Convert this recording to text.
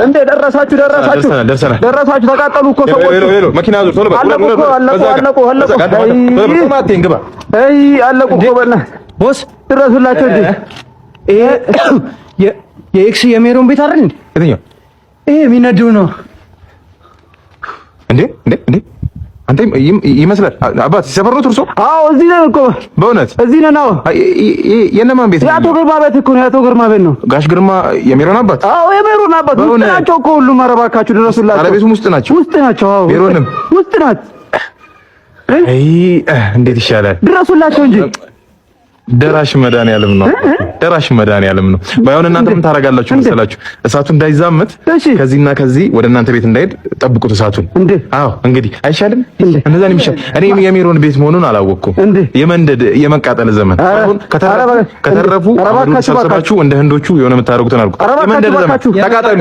እንዴ ደረሳችሁ ተቃጠሉ እኮ ሰዎች መኪና ዞር ቶሎ አለቁ እኮ በእናትህ ቦስ ድረሱላቸው እንጂ ይሄ የኤክስ የሜሮን ቤት አይደል እንዴ የትኛው ይሄ የሚነደው ነው እንዴ አንተ ይመስላል አባት ሲሰፈር ነው ትርሶ አዎ እዚህ ነው እኮ በእውነት እዚህ ነው የነማን ቤት የአቶ ግርማ ቤት እኮ ነው የአቶ ግርማ ቤት ነው ጋሽ ግርማ የሜሮን አባት አዎ የሜሮን አባት ውስጥ ናቸው እኮ ሁሉም አረባካችሁ ድረሱላቸው ባለቤቱም ውስጥ ናቸው አዎ ሜሮንም ውስጥ ናት እንዴት ይሻላል ድረሱላቸው እንጂ ደራሽ መድኃኒዓለም ነው ባይሆን እናንተ ምን ታረጋላችሁ መሰላችሁ እሳቱ እንዳይዛመት ከዚህና ከዚህ ወደ እናንተ ቤት እንዳይሄድ ጠብቁት እሳቱን አዎ እንግዲህ አይሻልም እንደዛን ይሻል እኔ የሜሮን ቤት መሆኑን አላወቅኩም የመቃጠል ዘመን አሁን ከተረፉ ሰብስባችሁ እንደ ህንዶቹ የሆነ የምታረጉትን አድርጉ የመንደድ ዘመን ተቃጠሉ